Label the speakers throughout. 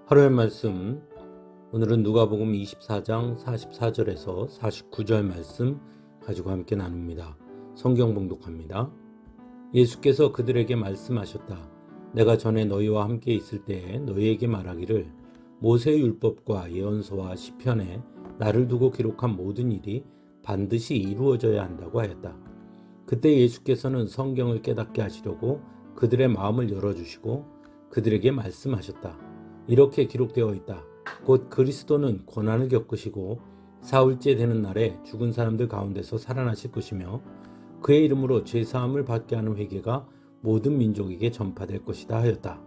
Speaker 1: 하루의 말씀, 오늘은 누가복음 24장 44절에서 49절 말씀 가지고 함께 나눕니다. 성경 봉독합니다. 예수께서 그들에게 말씀하셨다. 내가 전에 너희와 함께 있을 때에 너희에게 말하기를 모세의 율법과 예언서와 시편에 나를 두고 기록한 모든 일이 반드시 이루어져야 한다고 하였다. 그때 예수께서는 성경을 깨닫게 하시려고 그들의 마음을 열어주시고 그들에게 말씀하셨다. 이렇게 기록되어 있다. 곧 그리스도는 고난을 겪으시고 사흘째 되는 날에 죽은 사람들 가운데서 살아나실 것이며 그의 이름으로 죄사함을 받게 하는 회개가 모든 민족에게 전파될 것이다 하였다.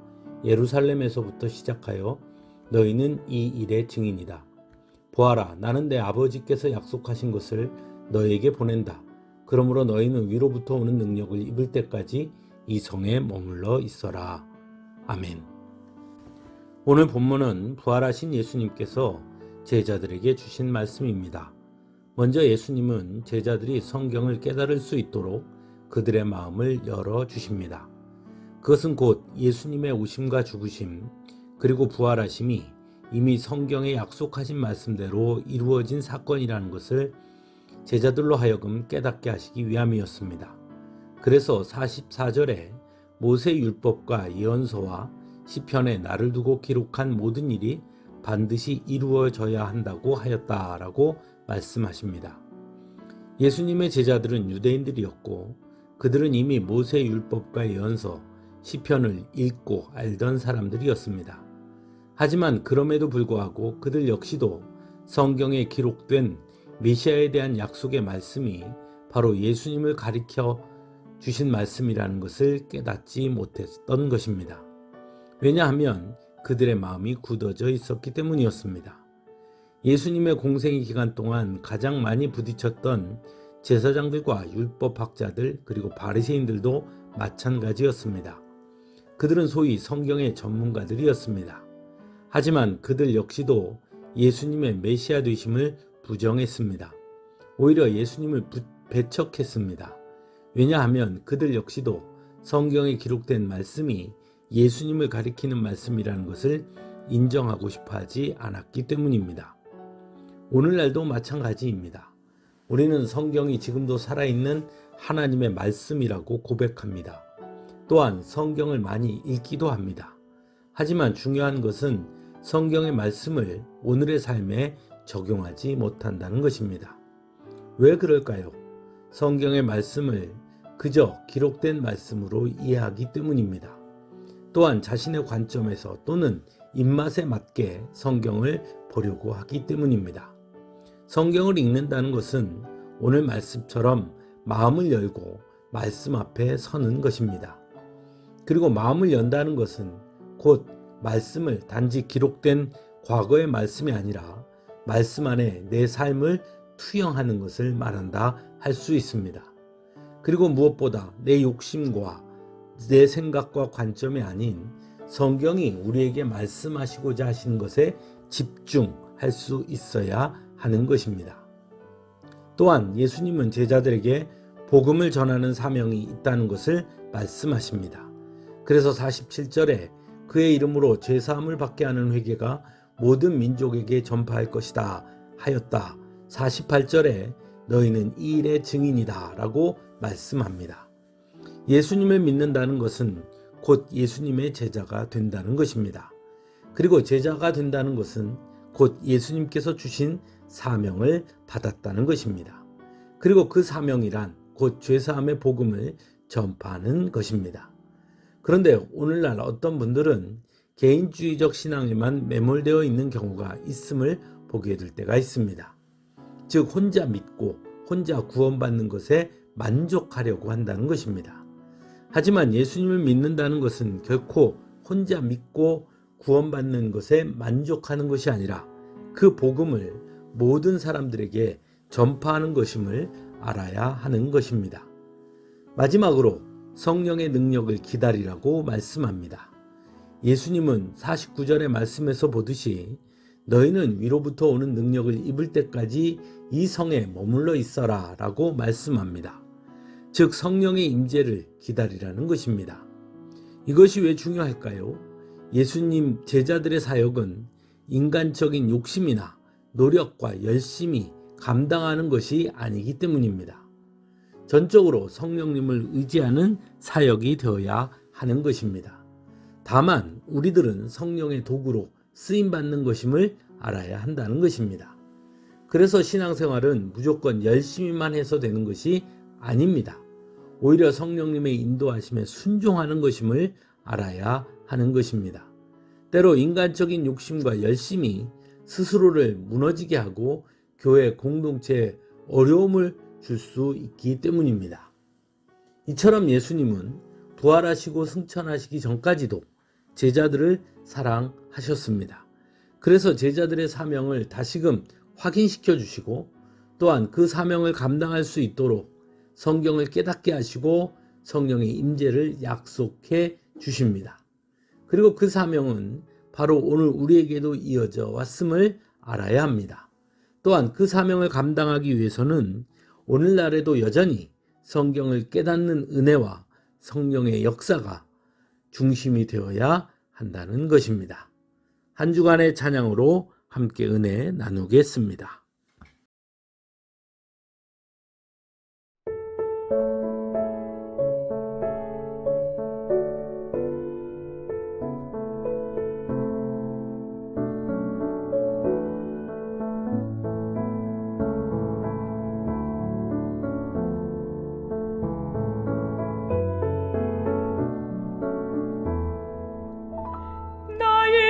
Speaker 1: 예루살렘에서부터 시작하여 너희는 이 일의 증인이다. 보아라, 나는 내 아버지께서 약속하신 것을 너희에게 보낸다. 그러므로 너희는 위로부터 오는 능력을 입을 때까지 이 성에 머물러 있어라. 아멘. 오늘 본문은 부활하신 예수님께서 제자들에게 주신 말씀입니다. 먼저 예수님은 제자들이 성경을 깨달을 수 있도록 그들의 마음을 열어주십니다. 그것은 곧 예수님의 오심과 죽으심 그리고 부활하심이 이미 성경에 약속하신 말씀대로 이루어진 사건이라는 것을 제자들로 하여금 깨닫게 하시기 위함이었습니다. 그래서 44절에 모세 율법과 예언서와 시편에 나를 두고 기록한 모든 일이 반드시 이루어져야 한다고 하였다라고 말씀하십니다. 예수님의 제자들은 유대인들이었고 그들은 이미 모세 율법과 예언서, 시편을 읽고 알던 사람들이었습니다. 하지만 그럼에도 불구하고 그들 역시도 성경에 기록된 메시아에 대한 약속의 말씀이 바로 예수님을 가리켜 주신 말씀이라는 것을 깨닫지 못했던 것입니다. 왜냐하면 그들의 마음이 굳어져 있었기 때문이었습니다. 예수님의 공생의 기간 동안 가장 많이 부딪혔던 제사장들과 율법학자들 그리고 바리새인들도 마찬가지였습니다. 그들은 소위 성경의 전문가들이었습니다. 하지만 그들 역시도 예수님의 메시아 되심을 부정했습니다. 오히려 예수님을 배척했습니다. 왜냐하면 그들 역시도 성경에 기록된 말씀이 예수님을 가리키는 말씀이라는 것을 인정하고 싶어 하지 않았기 때문입니다. 오늘날도 마찬가지입니다. 우리는 성경이 지금도 살아있는 하나님의 말씀이라고 고백합니다. 또한 성경을 많이 읽기도 합니다. 하지만 중요한 것은 성경의 말씀을 오늘의 삶에 적용하지 못한다는 것입니다. 왜 그럴까요? 성경의 말씀을 그저 기록된 말씀으로 이해하기 때문입니다. 또한 자신의 관점에서 또는 입맛에 맞게 성경을 보려고 하기 때문입니다. 성경을 읽는다는 것은 오늘 말씀처럼 마음을 열고 말씀 앞에 서는 것입니다. 그리고 마음을 연다는 것은 곧 말씀을 단지 기록된 과거의 말씀이 아니라 말씀 안에 내 삶을 투영하는 것을 말한다 할 수 있습니다. 그리고 무엇보다 내 욕심과 내 생각과 관점이 아닌 성경이 우리에게 말씀하시고자 하시는 것에 집중할 수 있어야 하는 것입니다. 또한 예수님은 제자들에게 복음을 전하는 사명이 있다는 것을 말씀하십니다. 그래서 47절에 그의 이름으로 죄사함을 받게 하는 회개가 모든 민족에게 전파할 것이다 하였다. 48절에 너희는 이 일의 증인이다 라고 말씀합니다. 예수님을 믿는다는 것은 곧 예수님의 제자가 된다는 것입니다. 그리고 제자가 된다는 것은 곧 예수님께서 주신 사명을 받았다는 것입니다. 그리고 그 사명이란 곧 죄사함의 복음을 전파하는 것입니다. 그런데 오늘날 어떤 분들은 개인주의적 신앙에만 매몰되어 있는 경우가 있음을 보게 될 때가 있습니다. 즉 혼자 믿고 혼자 구원받는 것에 만족하려고 한다는 것입니다. 하지만 예수님을 믿는다는 것은 결코 혼자 믿고 구원받는 것에 만족하는 것이 아니라 그 복음을 모든 사람들에게 전파하는 것임을 알아야 하는 것입니다. 마지막으로 성령의 능력을 기다리라고 말씀합니다. 예수님은 49절의 말씀에서 보듯이 너희는 위로부터 오는 능력을 입을 때까지 이 성에 머물러 있어라 라고 말씀합니다. 즉 성령의 임재를 기다리라는 것입니다. 이것이 왜 중요할까요? 예수님 제자들의 사역은 인간적인 욕심이나 노력과 열심히 감당하는 것이 아니기 때문입니다. 전적으로 성령님을 의지하는 사역이 되어야 하는 것입니다. 다만 우리들은 성령의 도구로 쓰임받는 것임을 알아야 한다는 것입니다. 그래서 신앙생활은 무조건 열심히만 해서 되는 것이 아닙니다. 오히려 성령님의 인도하심에 순종하는 것임을 알아야 하는 것입니다. 때로 인간적인 욕심과 열심이 스스로를 무너지게 하고 교회 공동체에 어려움을 줄 수 있기 때문입니다. 이처럼 예수님은 부활하시고 승천하시기 전까지도 제자들을 사랑하셨습니다. 그래서 제자들의 사명을 다시금 확인시켜 주시고 또한 그 사명을 감당할 수 있도록 성경을 깨닫게 하시고 성령의 임재를 약속해 주십니다. 그리고 그 사명은 바로 오늘 우리에게도 이어져 왔음을 알아야 합니다. 또한 그 사명을 감당하기 위해서는 오늘날에도 여전히 성경을 깨닫는 은혜와 성령의 역사가 중심이 되어야 한다는 것입니다. 한 주간의 찬양으로 함께 은혜 나누겠습니다.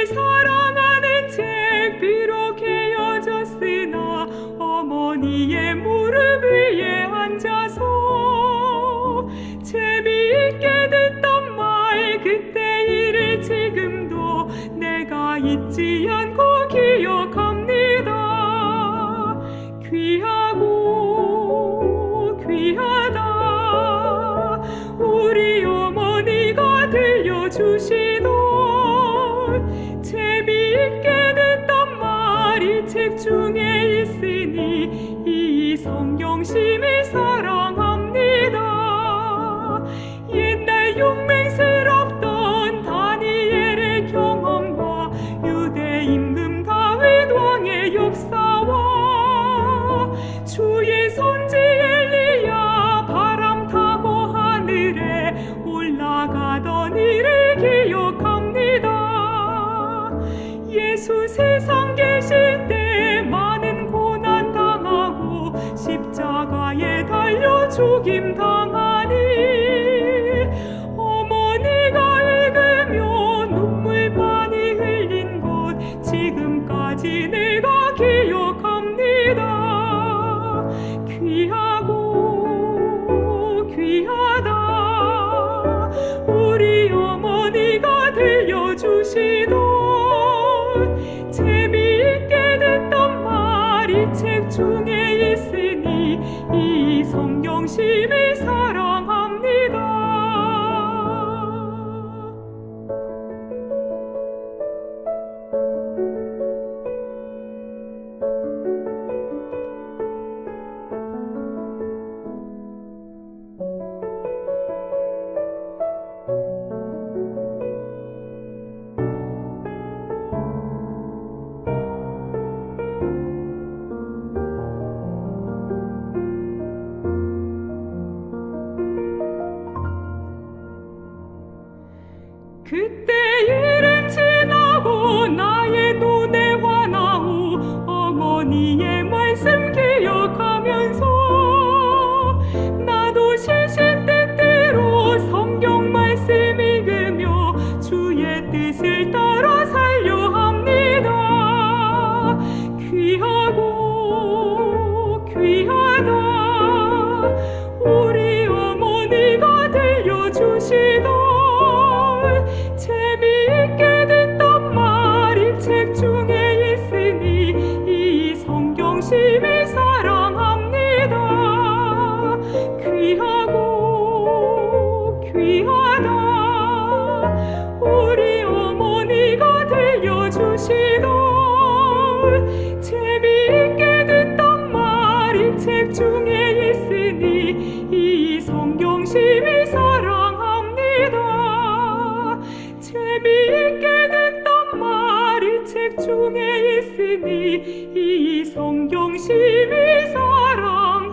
Speaker 2: 사랑하는 책 비록 헤어졌으나 어머니의 무릎 위에 앉아서 재미있게 듣던 말 그때 일을 지금도 내가 잊지 않고 기억합니다. 귀하고 귀하다 우리 어머니가 들려주시던 재미있게 듣던 말이 책 중에 있으니 이 성경심이 사랑합니다. 옛날 용맹스럽던 다니엘의 경험과 유대 임금 다윗 왕의 역사와 주의 선지 엘리야 바람 타고 하늘에 올라가던 일을 기억합니다. 예수 세상 계실 때 많은 고난 당하고 십자가에 달려 죽임 당하니 어머니가 읽으며 눈물 많이 흘린 것 지금까지 내가 기억합니다. 귀하고 귀하다 우리 어머니가 들려주시던 재미있게 듣던 말이 책 중에 있으니 이 성경심이 사랑합니다. 그때 일은 지나고 나의 눈에 환하오 어머니의 말씀 기억하면서 나도 시시때때로 성경 말씀 읽으며 주의 뜻을 따라 살려 합니다. 귀하고 귀하다 우리 어머니가 들려주시던 재미있게 듣던 말이 책 중에 있으니 이 성경심이 사랑합니다. 귀하고 귀하다 우리 어머니가 들려주시던 재미있게 듣던 말이 책 중에 있으니 이 성경심이 사랑합니다. 재미있게 책 중에 있으니 이 성경 심히 사랑